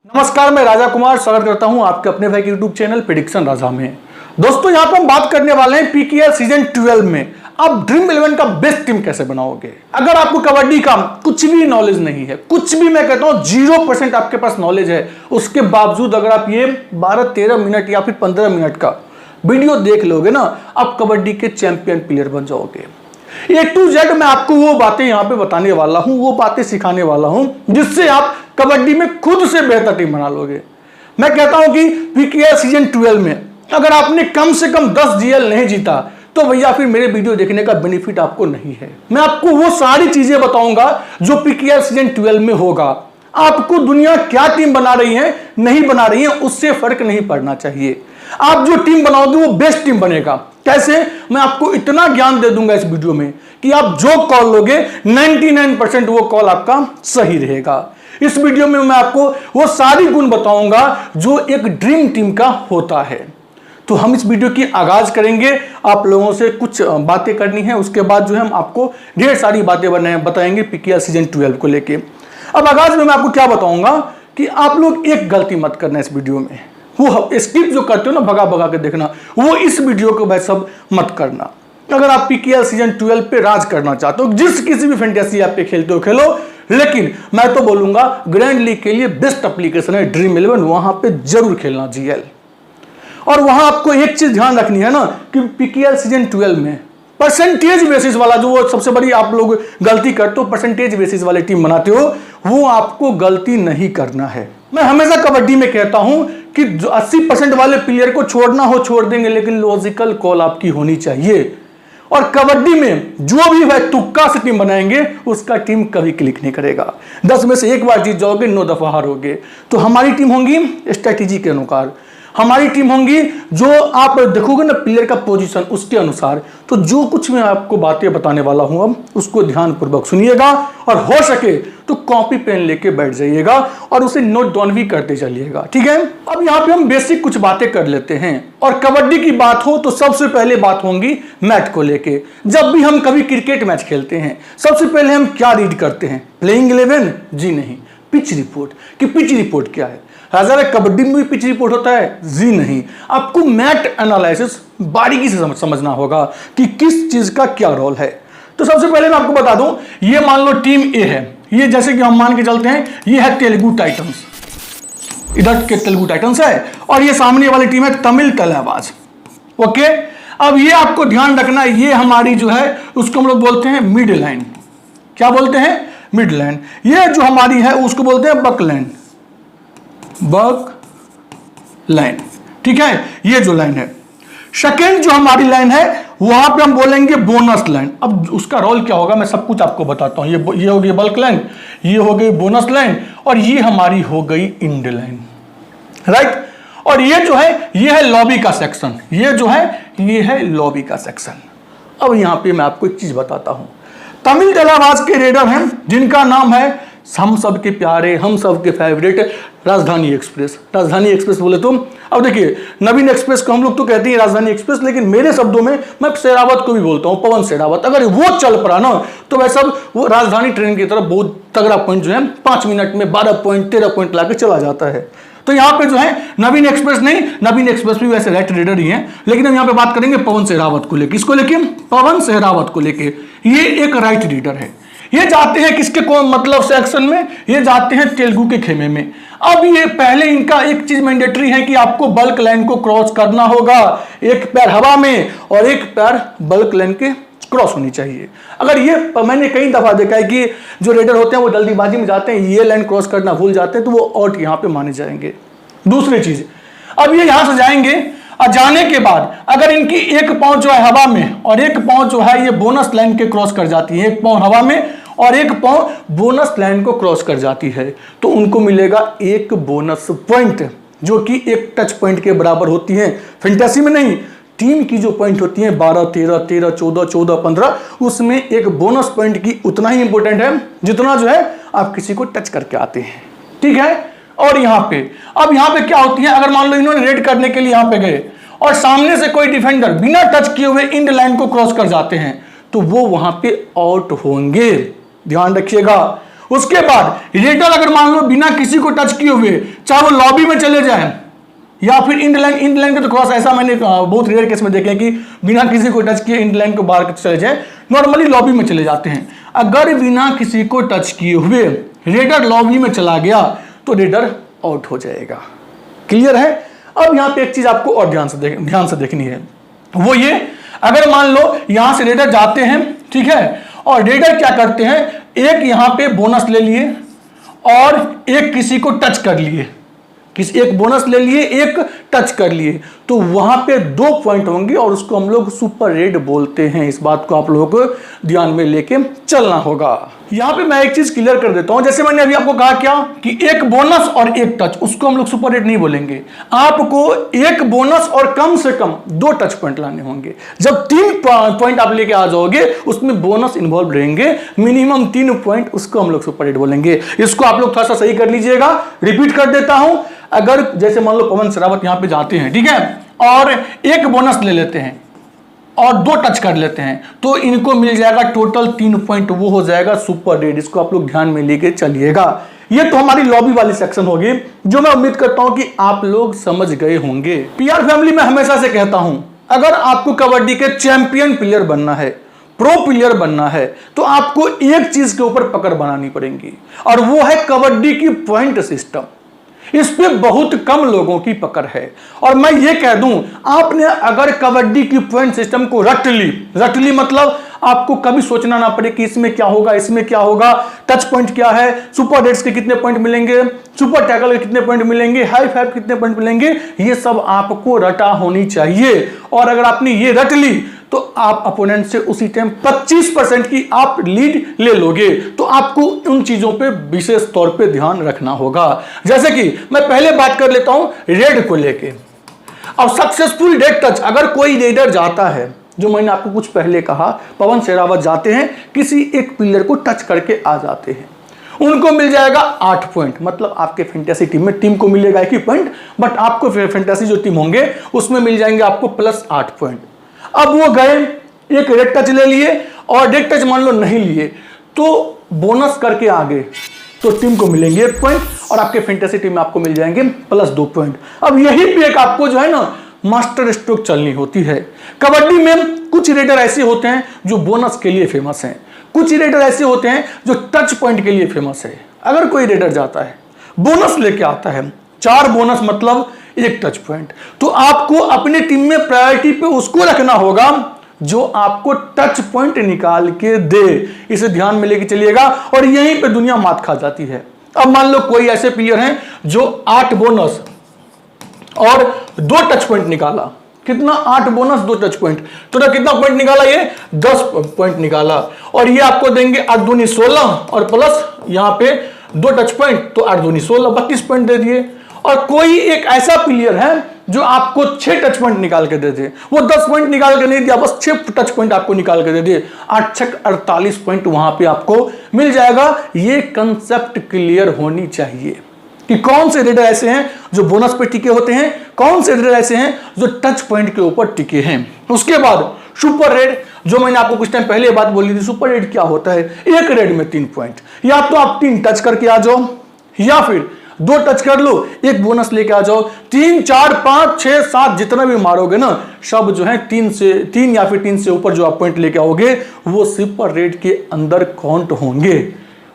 नमस्कार, मैं राजा कुमार स्वागत करता हूं आपके अपने भाई के यूट्यूब चैनल प्रेडिक्शन राजा में। दोस्तों, यहां पर हम बात करने वाले हैं पीकेएल सीजन 12 में आप ड्रीम 11 का बेस्ट टीम कैसे बनाओगे। अगर आपको कबड्डी का कुछ भी नॉलेज नहीं है, कुछ भी, मैं कहता हूं 0% आपके पास नॉलेज है, उसके बावजूद अगर आप ये 12-13 मिनट या फिर 15 मिनट का वीडियो देख लोगे ना, आप कबड्डी के चैंपियन प्लेयर बन जाओगे। A to Z मैं आपको वो बातें यहाँ पे बताने वाला हूँ, वो बातें सिखाने वाला हूँ जिससे आप कबड्डी में खुद से बेहतर टीम बना लोगे। मैं कहता हूँ कि पीकेएल सीजन 12 में अगर आपने कम से कम 10 GL नहीं जीता तो भैया फिर मेरे वीडियो देखने का बेनिफिट आपको नहीं है। मैं आपको वो सारी चीजें बताऊंगा जो पीकेएल सीजन 12 में होगा। आपको दुनिया क्या टीम बना रही है, नहीं बना रही है, उससे फर्क नहीं पड़ना चाहिए। आप जो टीम बनाओगे वो बेस्ट टीम बनेगा। कैसे? मैं आपको इतना ज्ञान दे दूंगा इस वीडियो में कि आप जो कॉल लोगे 99% वो कॉल आपका सही रहेगा। इस वीडियो में मैं आपको वो सारी गुण बताऊंगा जो एक ड्रीम टीम का होता है। तो हम इस वीडियो की आगाज करेंगे। आप लोगों से कुछ बातें करनी है, उसके बाद जो है हम आपको ढेर सारी बातें बताएंगे पीकेएल सीजन 12 को लेके। अब आगाज में मैं आपको क्या बताऊंगा कि आप लोग एक गलती मत करना इस वीडियो में। वो स्किप जो करते हो ना, भगा भगा के देखना, वो इस वीडियो को भाई सब मत करना। अगर आप पीकेएल सीजन 12 पे राज करना चाहते हो, जिस किसी भी फैंटेसी ऐप पे खेलते हो खेलो, लेकिन मैं तो बोलूंगा ग्रैंड लीग के लिए बेस्ट एप्लीकेशन है ड्रीम 11, वहां पे जरूर खेलना GL। और वहां आपको एक चीज ध्यान रखनी है ना कि पीकेएल सीजन 12 में परसेंटेज बेसिस वाला जो वो सबसे बड़ी आप लोग गलती करते हो, परसेंटेज बेसिस वाले टीम बनाते हो, वो आपको गलती नहीं करना है। मैं हमेशा कबड्डी में कहता हूं कि 80% वाले प्लेयर को छोड़ना हो छोड़ देंगे, लेकिन लॉजिकल कॉल आपकी होनी चाहिए। और कबड्डी में जो भी वह तुक्का से टीम बनाएंगे उसका टीम कभी क्लिक नहीं करेगा। 10 में से एक बार जीत जाओगे, 9 दफा हारोगे। तो हमारी टीम होंगी स्ट्रेटेजी के अनुसार, हमारी टीम होंगी जो आप देखोगे ना प्लेयर का पोजीशन उसके अनुसार। तो जो कुछ मैं आपको बातें बताने वाला हूं अब उसको ध्यानपूर्वक सुनिएगा और हो सके तो कॉपी पेन लेके बैठ जाइएगा और उसे नोट डाउन भी करते चलिएगा, ठीक है। अब यहाँ पे हम बेसिक कुछ बातें कर लेते हैं। और कबड्डी की बात हो तो सबसे पहले बात होंगी मैच को लेके। जब भी हम कभी क्रिकेट मैच खेलते हैं सबसे पहले हम क्या रीड करते हैं? प्लेइंग 11? जी नहीं, पिच रिपोर्ट। कि पिच रिपोर्ट क्या है? हजार कबड्डी में भी पिच रिपोर्ट होता है? जी नहीं। आपको मैच एनालिसिस बारीकी से समझना होगा कि किस चीज का क्या रोल है। तो सबसे पहले मैं आपको बता दूं, ये मान लो टीम ए है, ये जैसे कि हम मान के चलते हैं ये है तेलुगु टाइटंस, इधर के तेलुगु टाइटंस है, और ये सामने वाली टीम है तमिल तलवार। ओके, अब ये आपको ध्यान रखना, ये हमारी जो है उसको हम लोग बोलते हैं मिड लाइन। क्या बोलते हैं? Mid line. ये जो हमारी है उसको बोलते हैं बक लाइन, बक लाइन, ठीक है। ये जो लाइन है, सेकेंड जो हमारी लाइन है वहां पे हम बोलेंगे बोनस लाइन। अब उसका रोल क्या होगा मैं सब कुछ आपको बताता हूं। ये हो गई बल्क लाइन, ये हो गई बोनस लाइन, और ये हमारी हो गई इंड लाइन, राइट। और ये जो है ये है लॉबी का सेक्शन, ये जो है ये है लॉबी का सेक्शन। अब यहां पे मैं आपको एक चीज बताता हूं। तमिल तलवार के रेडर हैं जिनका नाम है हम सब के प्यारे, हम सब के फेवरेट राजधानी एक्सप्रेस। राजधानी एक्सप्रेस बोले तो अब देखिए, नवीन एक्सप्रेस को हम लोग तो कहते हैं राजधानी एक्सप्रेस, लेकिन मेरे शब्दों में मैं शेरावत को भी बोलता हूं, पवन शेरावत। अगर वो चल पड़ा ना तो वैसा वो राजधानी ट्रेन की तरफ बहुत तगड़ा पॉइंट जो है 5 मिनट में 12 पॉइंट 13 पॉइंट लाके चला जाता है। तो यहाँ पे जो है नवीन एक्सप्रेस नहीं, नवीन एक्सप्रेस भी वैसे राइट रेडर ही है, लेकिन हम यहाँ पे बात करेंगे पवन शेरावत को लेके। इसको लेके पवन शेरावत को लेके, ये एक राइट रीडर है। ये जाते हैं किसके कौन मतलब सेक्शन में? ये जाते हैं तेलुगु के खेमे में। अब ये पहले इनका एक चीज मैंडेटरी है कि आपको बल्क लाइन को क्रॉस करना होगा, एक पैर हवा में और एक पैर बल्क लाइन के क्रॉस होनी चाहिए। अगर ये मैंने कई दफा देखा है कि जो रेडर होते हैं वो जल्दीबाजी में जाते हैं, ये लाइन क्रॉस करना भूल जाते हैं, तो वो आउट यहाँ पे माने जाएंगे। दूसरी चीज, अब ये यहां से जाएंगे और जाने के बाद अगर इनकी एक पांव जो है हवा में और एक पांव जो है ये बोनस लाइन के क्रॉस कर जाती है, एक पांव हवा में और एक पांव बोनस लाइन को क्रॉस कर जाती है, तो उनको मिलेगा एक बोनस पॉइंट, जो कि एक टच पॉइंट के बराबर होती है। फैंटेसी में नहीं, टीम की जो पॉइंट होती है 12, 13, 13, 14, 14, 15, उसमें एक बोनस पॉइंट की उतना ही इंपॉर्टेंट है जितना जो है आप किसी को टच करके आते हैं, ठीक है। और यहाँ पे अब यहाँ पे क्या होती है, अगर मान लो इन्होंने रेड करने के लिए यहाँ पे गए और सामने से कोई डिफेंडर बिना टच किए हुए इंड लाइन को क्रॉस कर जाते हैं, तो वो वहां पे आउट होंगे। ध्यान रखिएगा, उसके बाद रेडर अगर मान लो बिना किसी को टच किए हुए चाहे वो लॉबी में चले जाए या फिर इंड लाइन के तो क्रॉस, ऐसा मैंने बहुत रेयर केस में देखे कि बिना किसी को टच किए इंड लाइन को बाहर चले जाए, नॉर्मली लॉबी में चले जाते हैं। अगर बिना किसी को टच किए हुए रेडर लॉबी में चला गया तो रेडर आउट हो जाएगा। क्लियर है? अब यहां पे एक चीज आपको और ध्यान से देखनी है, वो ये, अगर मान लो यहां से रेडर जाते हैं, ठीक है, और रेडर क्या करते हैं, एक यहां पे बोनस ले लिए और एक किसी को टच कर लिए, एक बोनस ले लिए, एक टच कर लिए, तो वहां पे 2 पॉइंट होंगे और उसको हम लोग सुपर रेड बोलते हैं। इस बात को आप लोगों को ध्यान में लेके चलना होगा। यहां पे मैं एक चीज क्लियर कर देता हूं, जैसे मैंने अभी आपको कहा क्या कि एक बोनस और एक टच, उसको हम लोग सुपर रेड नहीं बोलेंगे। आपको एक बोनस और कम से कम 2 टच पॉइंट लाने होंगे। जब 3 पॉइंट आप लेके आ जाओगे उसमें बोनस इन्वॉल्व रहेंगे, मिनिमम 3 पॉइंट, उसको हम लोग सुपर रेड बोलेंगे। इसको आप लोग थोड़ा सा सही कर लीजिएगा। रिपीट कर देता हूं, अगर जैसे मान लो पवन सरावत यहां पे जाते हैं, ठीक है, और एक बोनस ले लेते हैं और 2 टच कर लेते हैं, तो इनको मिल जाएगा टोटल 3 पॉइंट, वो हो जाएगा सुपर रेड। इसको आप लोग ध्यान में लेके चलिएगा। ये तो हमारी लॉबी वाली सेक्शन होगी, जो मैं उम्मीद करता हूं कि आप लोग समझ गए होंगे। पीआर फैमिली में हमेशा से कहता हूं, अगर आपको कबड्डी के चैंपियन प्लेयर बनना है, प्रो प्लेयर बनना है, तो आपको एक चीज के ऊपर पकड़ बनानी पड़ेगी और वो है कबड्डी की पॉइंट सिस्टम। इस पे बहुत कम लोगों की पकड़ है। और मैं ये कह दूं, आपने अगर कबड्डी की पॉइंट सिस्टम को रट ली मतलब आपको कभी सोचना ना पड़े कि इसमें क्या होगा, इसमें क्या होगा, टच पॉइंट क्या है, सुपर रेड्स के कितने पॉइंट मिलेंगे, सुपर टैकल के कितने पॉइंट मिलेंगे, हाई फाइव कितने पॉइंट मिलेंगे, ये सब आपको रटा होनी चाहिए। और अगर आपने ये रट ली तो आप अपोनेंट से उसी टाइम 25% की आप लीड ले लोगे। तो आपको उन चीजों पे विशेष तौर पे ध्यान रखना होगा। जैसे कि मैं पहले बात कर लेता हूं रेड को लेके। अब सक्सेसफुल रेड टच, अगर कोई रेडर जाता है, जो मैंने आपको कुछ पहले कहा, पवन शेरावत जाते हैं, किसी एक प्लेयर को टच करके आ जाते हैं, उनको मिल जाएगा 8 पॉइंट। मतलब आपके फैंटेसी टीम को मिलेगा 1 ही पॉइंट, बट आपको फैंटेसी जो टीम होंगे उसमें मिल जाएंगे आपको प्लस 8 पॉइंट। अब वो गए, एक रेड टच ले लिए और रेड टच मान लो नहीं लिए, तो बोनस करके आ गए, तो टीम को मिलेंगे 1 पॉइंट और आपके फैंटेसी टीम में आपको मिल जाएंगे प्लस 2 पॉइंट। अब यही पे एक आपको जो है ना मास्टर स्ट्रोक चलनी होती है। कबड्डी में कुछ रेडर ऐसे होते हैं जो बोनस के लिए फेमस हैं, कुछ रेडर ऐसे होते हैं जो टच पॉइंट के लिए फेमस है। अगर कोई रेडर जाता है, बोनस लेके आता है, 4 बोनस मतलब 1 टच पॉइंट, तो आपको अपनी टीम में प्रायोरिटी पे उसको रखना होगा जो आपको टच पॉइंट निकाल के दे। इसे ध्यान में लेके चलिएगा और यहीं पे दुनिया मात खा जाती है। अब मान लो कोई ऐसे प्लेयर हैं जो 8 बोनस और 2 टच पॉइंट निकाला, कितना, 8 बोनस 2 टच पॉइंट, तो कितना पॉइंट निकाला, ये 10 पॉइंट निकाला, और ये आपको देंगे 8 दूनी 16 और प्लस यहां पे 2 टच पॉइंट, तो 8 दूनी 16, 32 पॉइंट दे दिए। और कोई एक ऐसा प्लेयर है जो आपको 6 टच पॉइंट निकाल के दे दे, वो 10 पॉइंट निकाल के नहीं दिया, बस 6 टच पॉइंट आपको निकाल के दे दिए, 8 6 48 पॉइंट वहां पे आपको मिल जाएगा। ये कंसेप्ट क्लियर होनी चाहिए कि कौन से रेडर ऐसे हैं जो बोनस पे टिके होते हैं, कौन से रेडर ऐसे हैं जो टच पॉइंट के ऊपर टिके हैं। उसके बाद सुपर रेड, जो मैंने आपको कुछ टाइम पहले बात बोली थी, सुपर रेड क्या होता है, एक रेड में 3 पॉइंट, या तो आप 3 टच करके आ जाओ या फिर 2 टच कर लो, 1 बोनस लेके आ जाओ, 3 4 5 6 7 जितना भी मारोगे ना, सब जो है 3 या फिर 3 से ऊपर जो आप पॉइंट लेके आओगे वो सुपर रेड के अंदर काउंट होंगे।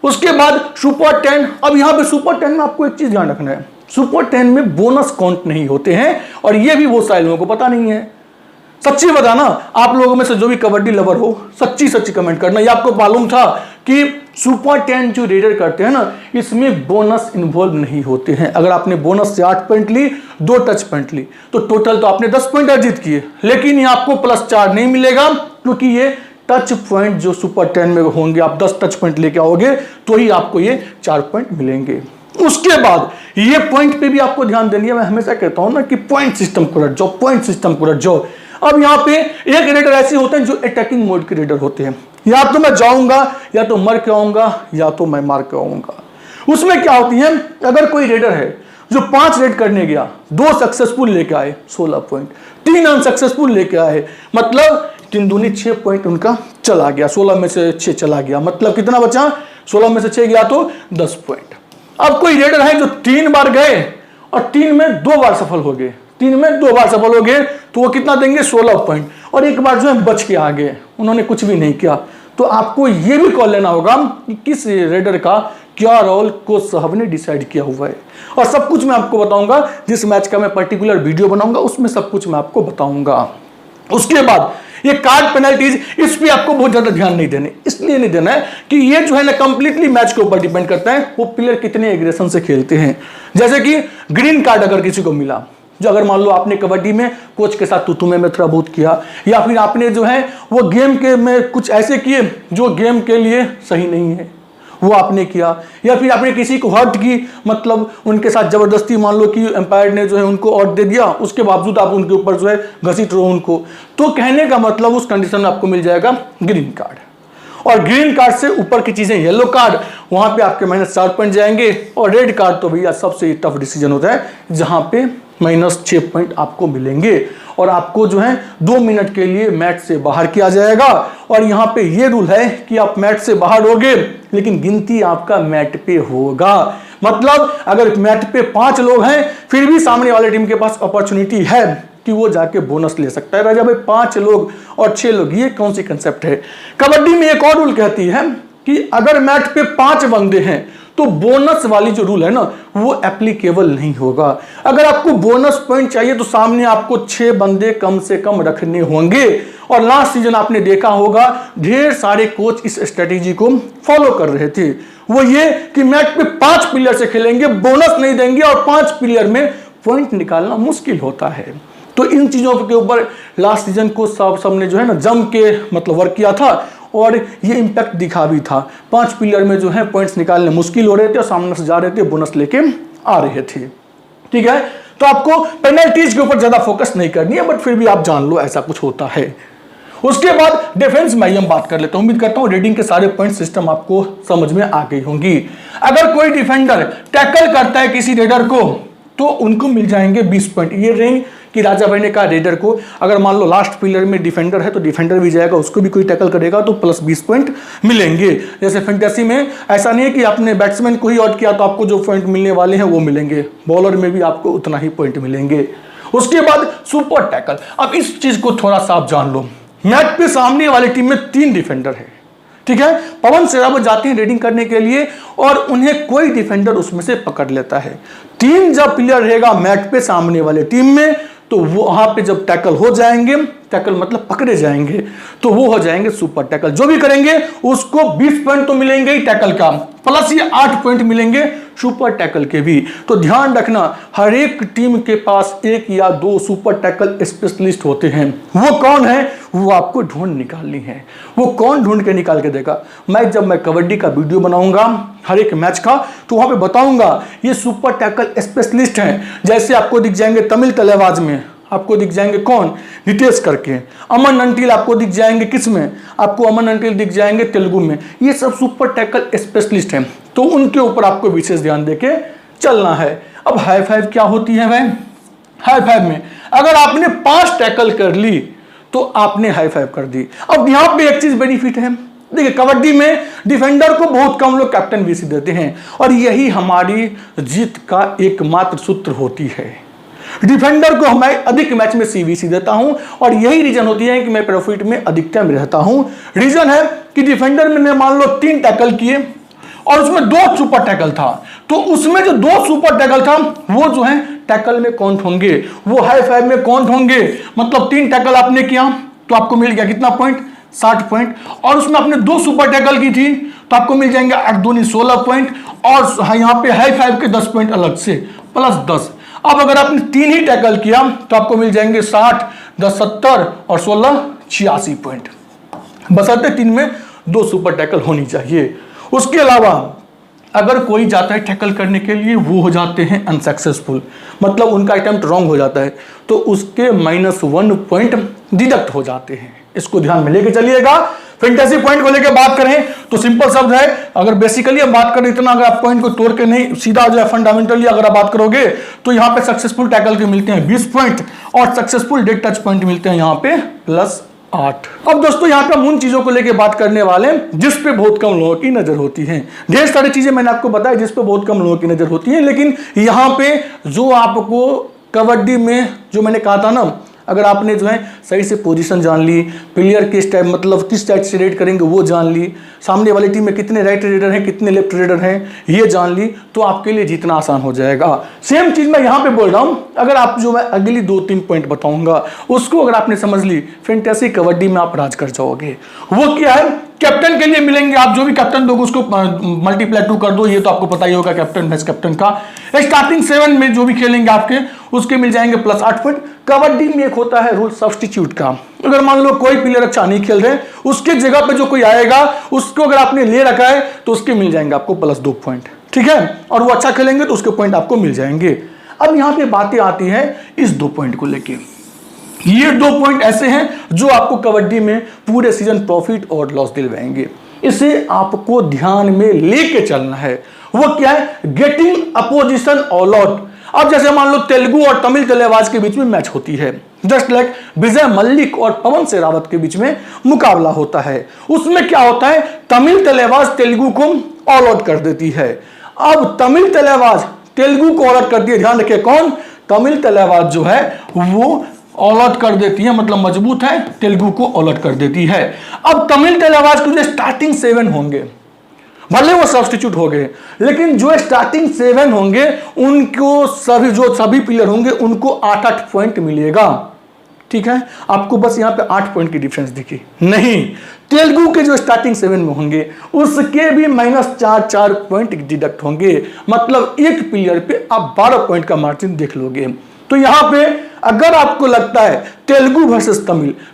उसके बाद सुपर 10। अब यहां पे सुपर 10 में आपको एक चीज ध्यान रखना है, सुपर 10 में बोनस काउंट नहीं होते हैं, और ये भी बहुत सारे लोगों को पता नहीं है। सच्ची बताना, आप लोगों में से जो भी कबड्डी लवर हो, सच्ची कमेंट करना। ये आपको मालूम था कि सुपर 10 जो रेडर करते हैं ना, इसमें बोनस इन्वॉल्व नहीं होते हैं। अगर आपने बोनस से 8 पॉइंट ली, 2 टच पॉइंट ली, तो टोटल तो आपने 10 पॉइंट अर्जित किए, लेकिन ये आपको प्लस 4 नहीं मिलेगा, क्योंकि ये टच पॉइंट जो सुपर 10 में होंगे, आप 10 टच पॉइंट लेके आओगे तो ही आपको ये 4 पॉइंट मिलेंगे। उसके बाद ये पॉइंट पे भी आपको ध्यान देनी है। मैं हमेशा कहता हूं ना कि पॉइंट सिस्टम को रट जाओ, पॉइंट सिस्टम को रट जाओ। अब यहाँ पे एक रेडर ऐसे होते हैं जो अटैकिंग मोड के रेडर होते हैं, या तो मैं जाऊंगा, या तो मर के आऊंगा, या तो मैं मार के आऊंगा। उसमें क्या होती है, अगर कोई रेडर है जो 5 रेड करने गया, 2 सक्सेसफुल लेके आए 16 पॉइंट, 3 अनसक्सेसफुल लेके आए, मतलब 3 दूनी 6 पॉइंट उनका चला गया, 16 में से 6 चला गया, मतलब कितना बचा, 16 में से 6 गया तो 10 पॉइंट। अब कोई रेडर है जो 3 बार गए और 3 में 2 बार सफल हो गए, 3 में 2 बार सफल हो गए, तो वो कितना देंगे 16 पॉइंट। और एक बार जो है बच के आ गए, उन्होंने कुछ भी नहीं किया, तो आपको ये भी कॉल लेना होगा कि किस रेडर का क्या रोल कोच साहब ने डिसाइड किया हुआ है। और सब कुछ मैं आपको बताऊंगा, जिस मैच का मैं पर्टिकुलर वीडियो बनाऊंगा उसमें सब कुछ मैं आपको बताऊंगा। उसके बाद ये कार्ड पेनल्टीज, इस पे आपको बहुत ज्यादा ध्यान नहीं देने, इसलिए नहीं देना है कि ये जो है ना कंप्लीटली मैच के ऊपर डिपेंड करता है वो प्लेयर कितने एग्रेशन से खेलते हैं। जैसे कि ग्रीन कार्ड अगर किसी को मिला, जो अगर मान लो आपने कबड्डी में कोच के साथ तुतुमे में थोड़ा बहुत किया, या फिर आपने जो है वो गेम के में कुछ ऐसे किए जो गेम के लिए सही नहीं है, वो आपने किया, या फिर आपने किसी को हर्ट की, मतलब उनके साथ जबरदस्ती मान लो कि एम्पायर ने जो है उनको आउट दे दिया, उसके बावजूद आप उनके ऊपर जो है घसीट रहे हो उनको, तो कहने का मतलब उस कंडीशन में आपको मिल जाएगा ग्रीन कार्ड। और ग्रीन कार्ड से ऊपर की चीजें येलो कार्ड, वहां पे आपके -4 पॉइंट जाएंगे। और रेड कार्ड तो भैया सबसे टफ डिसीजन होता है, जहां पे -6 पॉइंट आपको मिलेंगे और आपको जो है 2 मिनट के लिए मैच से बाहर किया जाएगा। और यहाँ पे ये रूल है कि आप मैच से बाहर होगे लेकिन गिनती आपका मैट पे होगा। मतलब अगर मैट पे 5 लोग हैं फिर भी सामने वाले टीम के पास अपॉर्चुनिटी है कि वो जाके बोनस ले सकता है। राजा भाई 5 लोग और 6 लोग, ये कौन सी कंसेप्ट है? कबड्डी में एक और रूल कहती है कि अगर मैट पे 5 बंदे हैं तो बोनस वाली जो रूल है ना वो एप्लीकेबल नहीं होगा। अगर आपको बोनस पॉइंट चाहिए तो सामने आपको 6 बंदे कम से कम रखने होंगे। और लास्ट सीजन आपने देखा होगा ढेर सारे कोच इस स्ट्रेटेजी को फॉलो कर रहे थे, वो ये कि मैच पे 5 प्लेयर से खेलेंगे, बोनस नहीं देंगे और 5 प्लेयर में पॉइंट निकालना मुश्किल होता है। तो इन चीजों के ऊपर लास्ट सीजन को सबने जो है ना जम के मतलब वर्क किया था और ये इंपैक्ट दिखा भी था। 5 प्लेयर में जो है पॉइंट्स निकालने मुश्किल हो रहे थे और सामने से जा रहे थे, बोनस लेके आ रहे थे। ठीक है, तो आपको पेनल्टीज के ऊपर ज्यादा फोकस नहीं करनी है, बट फिर भी आप जान लो ऐसा कुछ होता है। उसके बाद डिफेंस में हम बात कर लेते हैं। उम्मीद करता हूं रीडिंग के सारे पॉइंट सिस्टम आपको समझ में आ गई होंगी। अगर कोई डिफेंडर टैकल करता है किसी रेडर को तो उनको मिल जाएंगे 20 पॉइंट। ये रही कि राजा भाई ने कहा रेडर को अगर मान लो लास्ट प्लेयर में डिफेंडर है तो डिफेंडर भी जाएगा, उसको भी कोई टैकल करेगा तो +20 पॉइंट मिलेंगे। जैसे फैंटेसी में ऐसा नहीं है कि आपने बैट्समैन को ही आउट किया तो आपको जो पॉइंट मिलने वाले हैं वो मिलेंगे, बॉलर में भी आपको उतना ही पॉइंट मिलेंगे। उसके बाद सुपर टैकल। अब इस चीज को थोड़ा सा आप जान लो, मैच पे सामने वाली टीम में 3 डिफेंडर है, ठीक है। पवन शेरावत जाते हैं रेडिंग करने के लिए और उन्हें कोई डिफेंडर उसमें से पकड़ लेता है। 3 जब प्लेयर रहेगा मैच पे सामने वाले टीम में तो वो वहां पे जब टैकल हो जाएंगे, टैकल मतलब पकड़े जाएंगे, तो वो हो जाएंगे सुपर टैकल। जो भी करेंगे उसको 20 पॉइंट तो मिलेंगे ही टैकल का, प्लस ये 8 पॉइंट मिलेंगे सुपर टैकल के भी। तो ध्यान रखना हर एक टीम के पास 1 या 2 सुपर टैकल स्पेशलिस्ट होते हैं। वो कौन है वो आपको ढूंढ निकालनी है। वो कौन ढूंढ के निकाल के देगा, जब मैं कबड्डी का वीडियो बनाऊंगा हर एक मैच का तो वहां पे बताऊंगा ये सुपर टैकल स्पेशलिस्ट हैं। जैसे आपको दिख जाएंगे तमिल तलेवाज में, आपको दिख जाएंगे कौन, नितेश करके। अमन अंटिल आपको दिख जाएंगे किस में, आपको अमन अंटिल दिख जाएंगे तेलुगु में। ये सब सुपर टैकल स्पेशलिस्ट हैं, तो उनके ऊपर आपको विशेष ध्यान देके चलना है। अब हाई फाइव क्या होती है भाई? हाई फाइव में अगर आपने 5 टैकल कर ली तो आपने हाई फाइव कर दी। अब यहां पे एक चीज बेनिफिट है, देखिए कबड्डी में डिफेंडर को बहुत कम लोग कैप्टन वीसी देते हैं और यही हमारी जीत का एकमात्र सूत्र होती है। डिफेंडर को मैं अधिक मैच में सीवीसी देता हूं और यही रीजन होती है कि मैं प्रॉफिट में अधिकतम रहता हूं। रीजन है कि डिफेंडर में मान लो 3 टैकल किए और उसमें 2 सुपर टैकल था, तो उसमें जो 2 सुपर टैकल था वो जो है टैकल में काउंट होंगे, वो हाई फाइव में काउंट होंगे। मतलब 3 टैकल आपने किया तो आपको मिल गया कितना पॉइंट, 60 पॉइंट। और उसमें आपने 2 सुपर टैकल की थी तो आपको मिल जाएंगे 8 दूनी 16 पॉइंट और यहाँ पे हाई फाइव के 10 पॉइंट अलग से प्लस 10। अब अगर आपने 3 ही टैकल किया तो आपको मिल जाएंगे 60, 10 70 और 16 86 पॉइंट। बशर्ते 3 में 2 सुपर टैकल होनी चाहिए। उसके अलावा अगर कोई जाता है टैकल करने के लिए वो हो जाते हैं अनसक्सेसफुल, मतलब उनका अटेम्प्ट रॉन्ग हो जाता है तो उसके -1 पॉइंट डिडक्ट हो जाते हैं। इसको ध्यान में लेके चलिएगा। फैंटेसी पॉइंट को लेकर बात करें तो सिंपल शब्द है, अगर बेसिकली हम बात करें इतना, अगर आप पॉइंट को तोड़ के नहीं सीधा जो है फंडामेंटली अगर आप बात करोगे तो यहाँ पे सक्सेसफुल टैकल के मिलते हैं 20 पॉइंट और सक्सेसफुल डेड टच पॉइंट मिलते हैं यहाँ पे 8। अब दोस्तों यहाँ पे हम उन चीजों को लेके बात करने वाले हैं जिस पे बहुत कम लोगों की नजर होती है। ढेर सारी चीजें मैंने आपको बताया जिस पे बहुत कम लोगों की नजर होती है, लेकिन यहाँ पे जो आपको कबड्डी में जो मैंने कहा था ना, अगर आपने जो है सही से पोजीशन जान ली, प्लेयर किस टाइप मतलब किस टाइप से रेड करेंगे वो जान ली, सामने वाली टीम में कितने राइट रेडर हैं कितने लेफ्ट रेडर हैं ये जान ली, तो आपके लिए जीतना आसान हो जाएगा। सेम चीज मैं यहाँ पे बोल रहा हूँ, अगर आप जो मैं अगली 2-3 पॉइंट बताऊंगा उसको अगर आपने समझ ली, फैंटेसी कबड्डी में आप राज कर जाओगे। वो क्या है, कैप्टन के लिए मिलेंगे, आप जो भी कैप्टन दोगे उसको मल्टीप्लाई 2 कर दो, ये तो आपको पता ही होगा कैप्टन वाइस कैप्टन का। स्टार्टिंग 7 में जो भी खेलेंगे आपके उसके मिल जाएंगे +8 पॉइंट। कबड्डी में एक होता है रूल सब्स्टिट्यूट का, अगर मान लो कोई प्लेयर अच्छा नहीं खेल रहे उसके जगह पे जो कोई आएगा उसको अगर आपने ले रखा है तो उसके मिल जाएंगे आपको +2 पॉइंट, ठीक है, और वो अच्छा खेलेंगे तो उसके पॉइंट आपको मिल जाएंगे। अब यहाँ पे बातें आती है इस 2 पॉइंट को लेके। ये 2 पॉइंट ऐसे हैं जो आपको कबड्डी में पूरे सीजन प्रॉफिट और लॉस दिलवाएंगे, इसे आपको ध्यान में लेके चलना है। वो क्या है, गेटिंग अपोजिशन ऑल आउट। अब जैसे मान लो तेलुगु और तमिल तलेबाज के बीच में मैच होती है, जस्ट लाइक विजय मल्लिक और पवन शेरावत के बीच में मुकाबला होता है, उसमें क्या होता है, तमिल तलेबाज तेलुगु को ऑल आउट कर देती है। अब तमिल तलेबाज तेलुगु को ऑल आउट करती है, ध्यान रखिए कौन, तमिल तलेबाज जो है वो ऑल आउट कर देती है, मतलब मजबूत है, तेलुगु को ऑल आउट कर देती है। अब तमिल तलेबाज के जो स्टार्टिंग 7 होंगे, भले वो सब्स्टिट्यूट हो गए, लेकिन जो स्टार्टिंग 7 होंगे उनको सभी प्लेयर होंगे उनको 8-8 पॉइंट मिलेगा, ठीक है। आपको बस यहाँ पे 8 पॉइंट की डिफरेंस दिखी नहीं, तेलुगु के जो स्टार्टिंग 7 में होंगे उसके भी -4-4 पॉइंट डिडक्ट होंगे, मतलब एक प्लेयर पे आप 12 पॉइंट का मार्जिन देख लोगे। तो यहाँ पे अगर आपको लगता है Telugu versus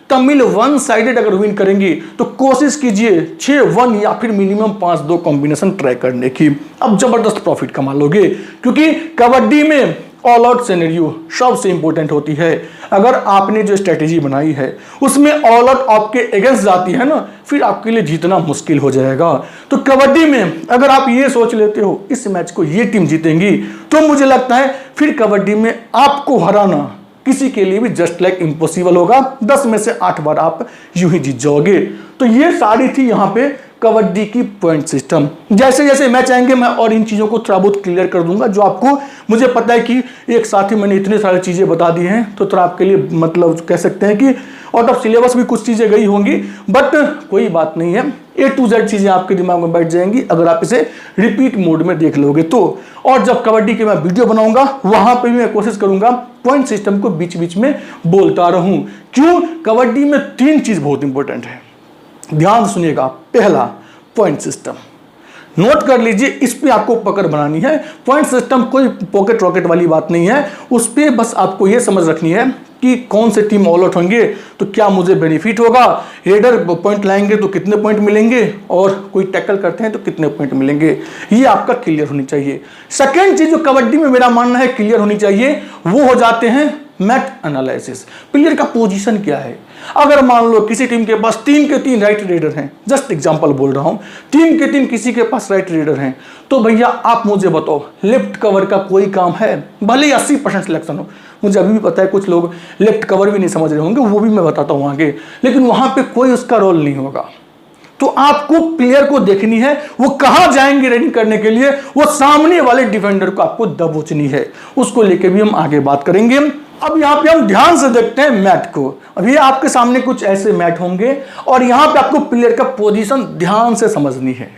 Tamil one sided अगर विन करेंगी तो कोशिश कीजिए 6-1 या फिर मिनिमम 5-2 कॉम्बिनेशन ट्राई करने की, अब जबरदस्त प्रॉफिट कमा लोगे। क्योंकि कबड्डी में ऑल आउट सिनेरियो सबसे इंपॉर्टेंट होती है। अगर आपने जो स्ट्रेटेजी बनाई है उसमें ऑल आउट आपके अगेंस्ट जाती है ना, फिर आपके लिए जीतना मुश्किल हो जाएगा। तो कबड्डी में अगर आप ये सोच लेते हो इस मैच को ये टीम जीतेंगी, तो मुझे लगता है फिर कबड्डी में आपको हराना किसी के लिए भी जस्ट लाइक इम्पॉसिबल होगा। 10 में से 8 बार आप यूं ही जीत जाओगे। तो ये सारी थी यहाँ पे कबड्डी की पॉइंट सिस्टम। जैसे जैसे मैच आएंगे मैं और इन चीज़ों को थोड़ा बहुत क्लियर कर दूंगा, जो आपको मुझे पता है कि एक साथ ही मैंने इतने सारी चीज़ें बता दी हैं, तो थोड़ा आपके लिए मतलब कह सकते हैं कि आउट ऑफ सिलेबस भी कुछ चीज़ें गई होंगी, बट कोई बात नहीं है, A to Z चीज़ें आपके दिमाग में बैठ जाएंगी अगर आप इसे रिपीट मोड में देख लोगे तो। और जब कबड्डी की मैं वीडियो बनाऊंगा वहां पे भी मैं कोशिश करूंगा पॉइंट सिस्टम को बीच बीच में बोलता रहूं। क्यों, कबड्डी में 3 चीज़ बहुत इंपॉर्टेंट है, ध्यान सुनिएगा। पहला, पॉइंट सिस्टम, नोट कर लीजिए, इस पे आपको पकड़ बनानी है। पॉइंट सिस्टम कोई पॉकेट रॉकेट वाली बात नहीं है, उस पे बस आपको ये समझ रखनी है कि कौन से टीम ऑल आउट होंगे तो क्या मुझे बेनिफिट होगा, रेडर पॉइंट लाएंगे तो कितने पॉइंट मिलेंगे, और कोई टैकल करते हैं तो कितने पॉइंट मिलेंगे, ये आपका क्लियर होनी चाहिए। सेकंड चीज जो कबड्डी में मेरा मानना है क्लियर होनी चाहिए, वो हो जाते हैं मैच एनालिसिस। प्लेयर का पोजीशन क्या है। अगर मान लो किसी टीम के पास 3 के 3 राइट रेडर हैं, जस्ट एग्जांपल बोल रहा हूं, 3 के 3 किसी के पास राइट रेडर हैं, तो भैया आप मुझे बताओ लेफ्ट कवर का कोई काम है। भले ही 80% सिलेक्शन हो, मुझे अभी भी पता है कुछ लोग लेफ्ट कवर भी नहीं समझ रहे होंगे, वो भी मैं बताता हूँ आगे, लेकिन वहां पे कोई उसका रोल नहीं होगा। तो आपको प्लेयर को देखनी है वो कहां जाएंगे रेडिंग करने के लिए, वो सामने वाले डिफेंडर को आपको दबोचनी है, उसको लेके भी हम आगे बात करेंगे। अब यहाँ पे हम ध्यान से देखते हैं मैट को। अब ये आपके सामने कुछ ऐसे मैट होंगे और यहाँ पे आपको प्लेयर का पोजीशन ध्यान से समझनी है,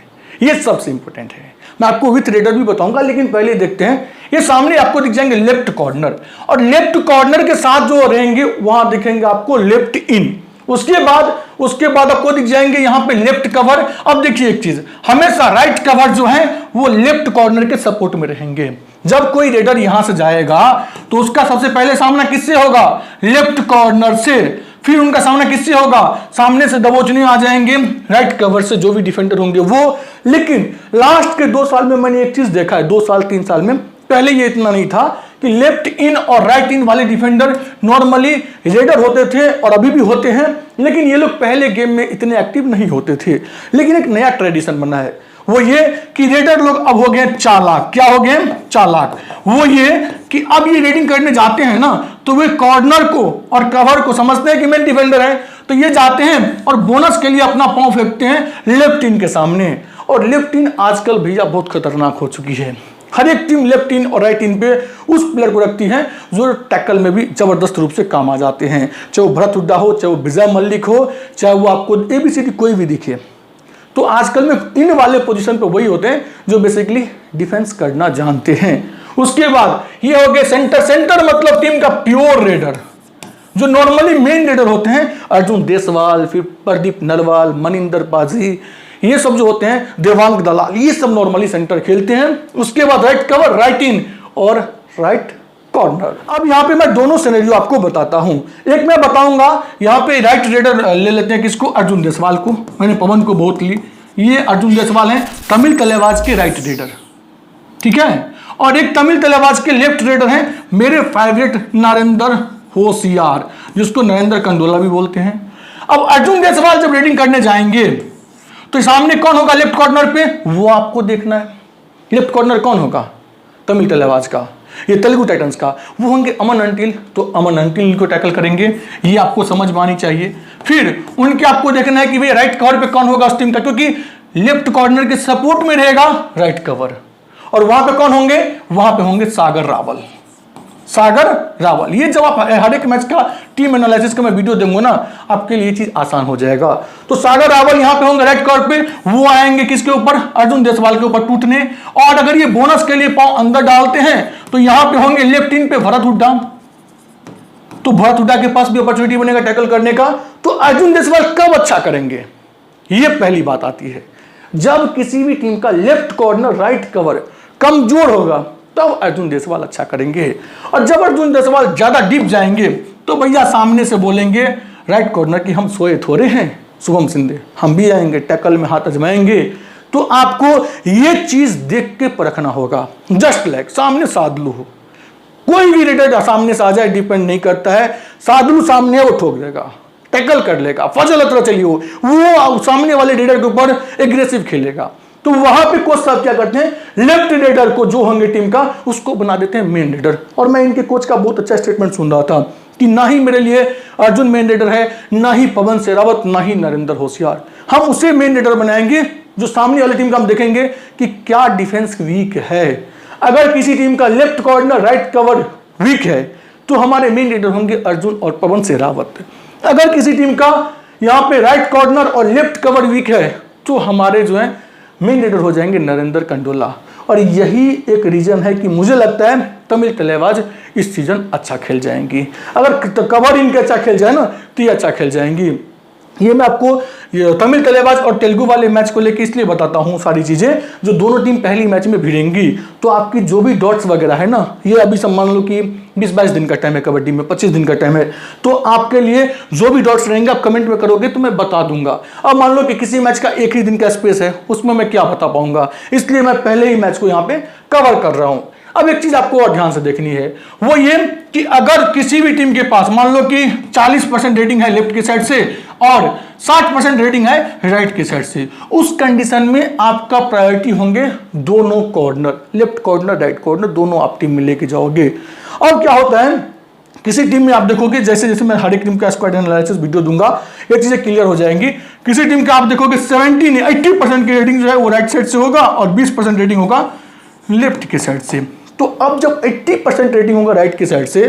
ये सबसे इंपॉर्टेंट है। मैं आपको विथ रेडर भी बताऊंगा, लेकिन पहले देखते हैं। ये सामने आपको दिख जाएंगे लेफ्ट कॉर्नर, और लेफ्ट कॉर्नर के साथ जो रहेंगे वहां दिखेंगे आपको लेफ्ट इन। उसके बाद आपको दिख जाएंगे यहाँ पे लेफ्ट कवर। अब देखिए एक चीज, हमेशा राइट कवर जो है वो लेफ्ट कॉर्नर के सपोर्ट में रहेंगे। जब कोई रेडर यहां से जाएगा तो उसका सबसे पहले सामना किससे होगा, लेफ्ट कॉर्नर से, फिर उनका सामना किससे होगा, सामने से दबोचने आ जाएंगे राइट कवर से जो भी डिफेंडर होंगे वो। लेकिन लास्ट के 2 साल में मैंने एक चीज देखा है, 2 साल 3 साल में, पहले ये इतना नहीं था कि लेफ्ट इन और राइट इन वाले डिफेंडर नॉर्मली रेडर होते थे और अभी भी होते हैं, लेकिन ये लोग पहले गेम में इतने एक्टिव नहीं होते थे। लेकिन एक नया ट्रेडिशन बना है, वो ये कि रेडर लोग अब हो गए चालाक। क्या हो गए, चालाक। वो ये कि अब ये रेडिंग करने जाते हैं ना तो वे कॉर्नर को और कवर को समझते हैं कि मेन डिफेंडर है, तो ये जाते हैं और बोनस के लिए अपना पांव फेंकते हैं लेफ्ट इन के सामने। और लेफ्ट इन आजकल भैया बहुत खतरनाक हो चुकी है। हर एक टीम लेफ्ट इन और राइट इन पे उस प्लेयर को रखती है जो टैकल में भी जबरदस्त रूप से काम आ जाते हैं, चाहे वो भरत हुड्डा हो, चाहे वो विजय मल्लिक हो, चाहे वो आपको एबीसीडी कोई भी दिखे। तो आजकल में इन वाले पोजीशन पे वही होते हैं जो बेसिकली डिफेंस करना जानते हैं। उसके बाद ये हो गए सेंटर। सेंटर मतलब टीम का प्योर रेडर, जो नॉर्मली मेन रेडर होते हैं, अर्जुन देसवाल, फिर प्रदीप नरवाल, मनिंदर पाजी, ये सब जो होते हैं, देवांग दलाल, ये सब नॉर्मली सेंटर खेलते हैं। उसके बाद राइट कवर, राइट इन और राइट कॉर्नर। अब यहाँ पे मैं दोनों सिनेरियो आपको बताता हूं। एक मैं बताऊंगा यहाँ पे राइट रेडर ले लेते हैं, किसको, अर्जुन देसवाल को। मैंने पवन को बहुत ली। ये अर्जुन देसवाल हैं तमिल तलेबाज के राइट रेडर, ठीक है। और एक तमिल तलेबाज के लेफ्ट रेडर हैं मेरे फेवरेट नरेंद्र होशियार, जिसको नरेंद्र कंडोला भी बोलते हैं। अब अर्जुन देसवाल जब रेडिंग करने जाएंगे तो सामने कौन होगा लेफ्ट कॉर्नर पे, वो आपको देखना है। लेफ्ट कॉर्नर कौन होगा, तमिल तलेबाज का, ये तेलुगु टाइटंस का, वो होंगे अमन अंटिल। तो अमन अंटिल को टैकल करेंगे, ये आपको समझ में आनी चाहिए। फिर उनके आपको देखना है कि भाई राइट कवर पे कौन होगा उस टीम का, क्योंकि लेफ्ट कॉर्नर के सपोर्ट में रहेगा राइट कवर। और वहां पे कौन होंगे, वहां पे होंगे सागर रावल। सागर रावल, ये जब आप हर एक मैच का टीम एनालिसिस का मैं वीडियो दूंगा ना, आपके लिए चीज आसान हो जाएगा। तो सागर रावल यहां पे होंगे राइट कवर पे, वो आएंगे किसके ऊपर, अर्जुन देसवाल के ऊपर टूटने। और अगर ये बोनस के लिए पांव अंदर डालते हैं तो यहां पे होंगे लेफ्ट इन पे भरत हुड्डा। तो भरत हुड्डा के पास भी अपॉर्चुनिटी बनेगा टैकल करने का। तो अर्जुन देसवाल कब अच्छा करेंगे, ये पहली बात आती है। जब किसी भी टीम का लेफ्ट कॉर्नर राइट कवर कमजोर होगा तब अर्जुन देसवाल अच्छा करेंगे। और जब अर्जुन देसवाल ज्यादा डीप जाएंगे तो भैया सामने से बोलेंगे राइट कॉर्नर की हम सोए थोड़े हैं, शुभम शिंदे हम भी आएंगे, टैकल में हाथ अजमाएंगे। तो आपको ये चीज देख के परखना होगा। जस्ट लाइक सामने सादलू हो, कोई भी रेडर सामने से आ जाए डिपेंड नहीं करता है, सादलू सामने है वो ठोक देगा, टैकल कर लेगा, फजल अतरा चलिए वो सामने वाले रेडर के ऊपर एग्रेसिव खेलेगा। तो वहां पे कोच साहब क्या करते हैं, लेफ्ट रेडर को जो होंगे टीम का उसको बना देते हैं मेन रेडर। और मैं इनके कोच का बहुत अच्छा स्टेटमेंट सुन रहा था कि ना ही मेरे लिए अर्जुन मेन रेडर है, ना ही पवन शेरावत, ना ही नरेंद्र होशियार। हम उसे मेन रेडर बनाएंगे जो सामने वाली टीम का हम देखेंगे कि क्या डिफेंस वीक है। अगर किसी टीम का left corner right cover weak है तो हमारे मेन रेडर होंगे अर्जुन और पवन शेरावत। अगर किसी टीम का यहाँ पे राइट कॉर्नर और लेफ्ट कवर वीक है तो हमारे जो है मेन रेडर हो जाएंगे नरेंद्र कंडोला। और यही एक रीजन है कि मुझे लगता है तमिल तलेबाज इस सीजन अच्छा खेल जाएंगी। अगर कवर इनके अच्छा खेल जाए ना तो ये अच्छा खेल जाएंगी। ये मैं आपको तमिल तलेबाज और तेलुगु वाले मैच को लेकर इसलिए बताता हूँ सारी चीजें, जो दोनों टीम पहली मैच में भिड़ेंगी तो आपकी जो भी डॉट्स वगैरह है ना, ये अभी सब मान लो कि 20-22 दिन का टाइम है कबड्डी में, 25 दिन का टाइम है, तो आपके लिए जो भी डॉट्स रहेंगे आप कमेंट में करोगे तो मैं बता दूंगा। अब मान लो कि किसी मैच का एक ही दिन का स्पेस है, उसमें मैं क्या बता पाऊंगा, इसलिए मैं पहले ही मैच को यहाँ पे कवर कर रहा हूँ। अब एक चीज आपको और ध्यान से देखनी है, वो ये कि अगर किसी भी टीम के पास मान लो कि 40% रेटिंग है लेफ्ट की साइड से और 60% रेटिंग है राइट की साइड से, उस कंडीशन में आपका प्रायोरिटी होंगे दोनों corner, left corner right corner, दोनों आप टीम में लेके जाओगे। अब क्या होता है, किसी टीम में आप देखोगे जैसे जैसे मैं हर एक टीम का स्क्वाड एनालिसिस वीडियो दूंगा ये चीजें क्लियर हो जाएंगी। किसी टीम का आप देखोगे 80% की रेटिंग जो है वो राइट साइड से होगा और 20% रेटिंग होगा लेफ्ट की साइड से। तो अब जब 80% रेटिंग होगा राइट की साइड से,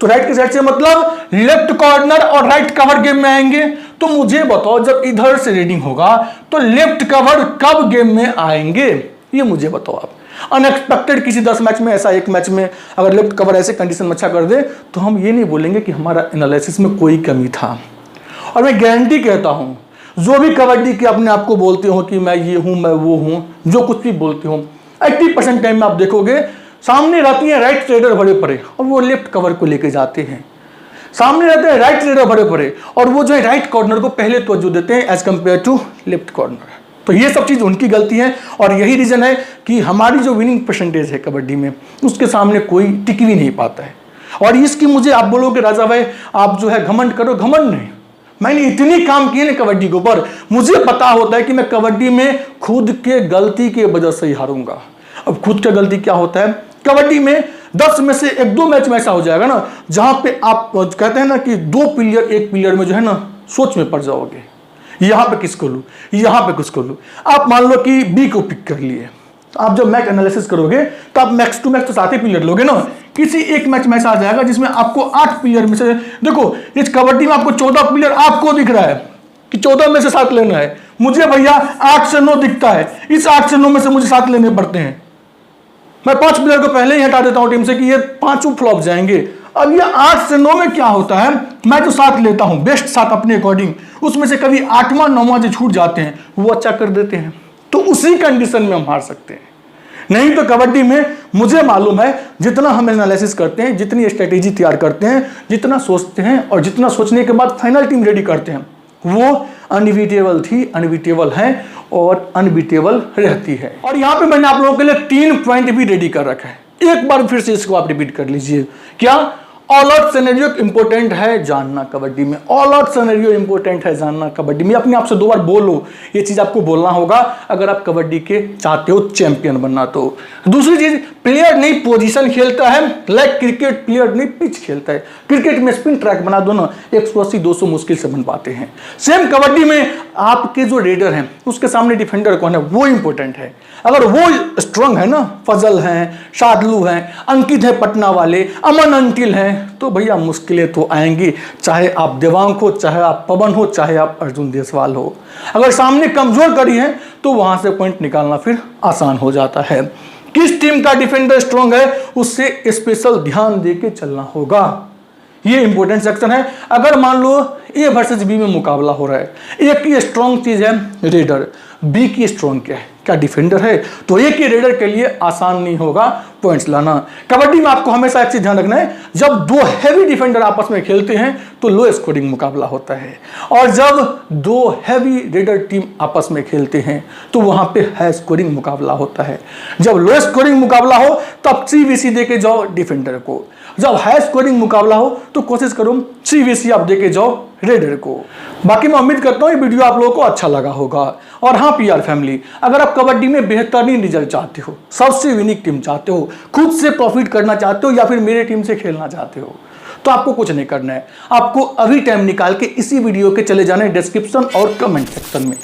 तो राइट की साइड से मतलब लेफ्ट कॉर्नर और राइट कवर गेम में आएंगे। तो मुझे बताओ जब इधर से रेटिंग होगा तो लेफ्ट कवर कब गेम में आएंगे, ये मुझे बताओ आप। अनएक्सपेक्टेड किसी 10 मैच में ऐसा एक मैच में अगर लेफ्ट कवर ऐसे कंडीशन में अच्छा कर दे तो हम ये नहीं बोलेंगे कि हमारा एनालिसिस में कोई कमी था। और मैं गारंटी कहता हूं, जो भी कबड्डी के अपने आप को बोलते हो कि मैं ये हूं मैं वो हूं, जो कुछ भी बोलते हो, 80% टाइम में आप देखोगे सामने रहती है राइट रेडर भरे पड़े और वो लेफ्ट कवर को लेके जाते हैं। सामने रहते हैं राइट रेडर भरे पड़े और वो जो है राइट कॉर्नर को पहले तवज्जो देते हैं as compared to left corner. तो ये सब चीज उनकी गलती है और यही रीजन है कि हमारी जो विनिंग परसेंटेज है कबड्डी में उसके सामने कोई टिक भी नहीं पाता है। और इसकी मुझे आप बोलोगे राजा भाई आप जो है घमंड करो, घमंड नहीं, मैंने इतनी काम किए ना कबड्डी के ऊपर, मुझे पता होता है कि मैं कबड्डी में खुद के गलती के वजह से ही हारूंगा। अब खुद का गलती क्या होता है, कबड्डी में 10 में से 1-2 मैच में ऐसा हो जाएगा ना जहां पे आप कहते हैं ना कि 2 प्लेयर एक प्लेयर में जो है ना सोच में पड़ जाओगे, यहां पे किसको लूं, यहां पे किसको लूं। आप मान लो कि बी को पिक कर लिए, तो आप जब मैच एनालिसिस करोगे तो आप मैक्स टू मैक्स तो 7 ही प्लेयर लोगे ना। किसी एक मैच में ऐसा आ जाएगा जिसमें आपको 8 प्लेयर में से, देखो इस कबड्डी में आपको 14 प्लेयर आपको दिख रहा है कि 14 में से 7 लेना है, मुझे भैया 8 से 9 दिखता है, इस 8 से 9 में से मुझे 7 लेने पड़ते हैं। मैं 5 प्लेयर को पहले ही हटा देता हूं टीम से कि ये 5 फ्लॉप जाएंगे। अब ये 8 से 9 में क्या होता है, मैं जो 7 लेता हूं बेस्ट 7 अपने अकॉर्डिंग, उसमें से कभी 8वां 9वां जो छूट जाते हैं वो अच्छा कर देते हैं, तो उसी कंडीशन में हम हार सकते हैं। नहीं तो कबड्डी में मुझे मालूम है जितना हम एनालिसिस करते हैं, जितनी स्ट्रेटेजी तैयार करते हैं, जितना सोचते हैं और जितना सोचने के बाद फाइनल टीम रेडी करते हैं, वो अनबीटेबल थी, अनबीटेबल है और अनबीटेबल रहती है। और यहां पे मैंने आप लोगों के लिए 3 पॉइंट भी रेडी कर रखा है, एक बार फिर से इसको आप रिपीट कर लीजिए। क्या? ऑल आउट सिनेरियो इंपॉर्टेंट है जानना कबड्डी में, ऑल आउट सिनेरियो इंपॉर्टेंट है जानना कबड्डी में। अपने आप से 2 बार बोलो, ये चीज आपको बोलना होगा अगर आप कबड्डी के चाहते हो चैंपियन बनना। तो दूसरी चीज, प्लेयर नहीं पोजीशन खेलता है, लाइक क्रिकेट प्लेयर नहीं पिच खेलता है। क्रिकेट में स्पिन ट्रैक बना दो ना, 180-200 मुश्किल से बन पाते हैं। सेम कबड्डी में आपके जो रेडर हैं उसके सामने डिफेंडर कौन है वो इंपॉर्टेंट है। अगर वो स्ट्रांग है ना, फजल हैं, शादलू हैं, अंकित है पटना वाले, अमन अंटिल हैं, तो भैया मुश्किलें तो आएंगी, चाहे आप देवांग हो, चाहे आप पवन हो, चाहे आप अर्जुन देसवाल हो। अगर सामने कमजोर कड़ी है तो वहां से पॉइंट निकालना फिर आसान हो जाता है। किस टीम का डिफेंडर स्ट्रांग है उससे स्पेशल ध्यान देके चलना होगा, ये इंपॉर्टेंट सेक्शन है। अगर मान लो ए वर्सेस बी में मुकाबला हो रहा है, ए की स्ट्रांग चीज है रेडर, बी की स्ट्रांग क्या है, क्या डिफेंडर है, तो ए के रेडर के लिए आसान नहीं होगा पॉइंट्स लाना। कबड्डी में आपको हमेशा एक चीज ध्यान रखना है, जब 2 हैवी डिफेंडर आपस में खेलते हैं तो लो स्कोरिंग मुकाबला होता है, और जब 2 हैवी रेडर टीम आपस में खेलते हैं तो वहां पे हाई स्कोरिंग मुकाबला होता है। जब लो स्कोरिंग मुकाबला हो तब CVC दे के जाओ डिफेंडर को, जब हाई स्कोरिंग मुकाबला हो तो कोशिश करो CVC आप देके जाओ रेडर को। बाकी मैं उम्मीद करता हूं ये वीडियो आप लोगों को अच्छा लगा होगा। और हाँ PR फैमिली, अगर आप कबड्डी में बेहतरीन रिजल्ट चाहते हो, सबसे यूनिक टीम चाहते हो, खुद से प्रॉफिट करना चाहते हो या फिर मेरे टीम से खेलना चाहते हो, तो आपको कुछ नहीं करना है, आपको अभी टाइम निकाल के इसी वीडियो के चले जाना है डिस्क्रिप्शन और कमेंट सेक्शन में।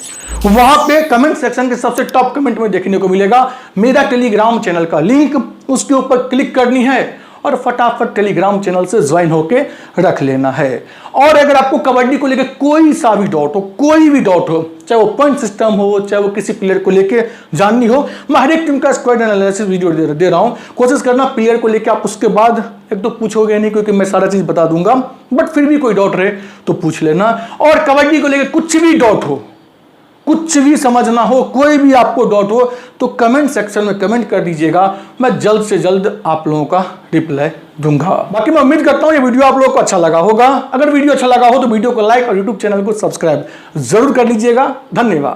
वहां पे कमेंट सेक्शन के सबसे टॉप कमेंट में देखने को मिलेगा मेरा टेलीग्राम चैनल का लिंक, उसके ऊपर क्लिक करनी है और फटाफट टेलीग्राम चैनल से ज्वाइन होके रख लेना है। और अगर आपको कबड्डी को लेकर कोई सा भी डाउट हो, कोई भी डाउट हो, चाहे वो पॉइंट सिस्टम हो, चाहे वो किसी प्लेयर को लेके जाननी हो, मैं हर एक टीम का स्क्वाड एनालिसिस वीडियो दे रहा हूं। कोशिश करना प्लेयर को लेके आप उसके बाद एक तो पूछोगे नहीं क्योंकि मैं सारा चीज बता दूंगा, बट फिर भी कोई डाउट रहे तो पूछ लेना। और कबड्डी को लेकर कुछ भी डाउट हो, कुछ भी समझना हो, कोई भी आपको डाउट हो तो कमेंट सेक्शन में कमेंट कर दीजिएगा, मैं जल्द से जल्द आप लोगों का रिप्लाई दूंगा। बाकी मैं उम्मीद करता हूं ये वीडियो आप लोगों को अच्छा लगा होगा। अगर वीडियो अच्छा लगा हो तो वीडियो को लाइक और यूट्यूब चैनल को सब्सक्राइब जरूर कर लीजिएगा। धन्यवाद।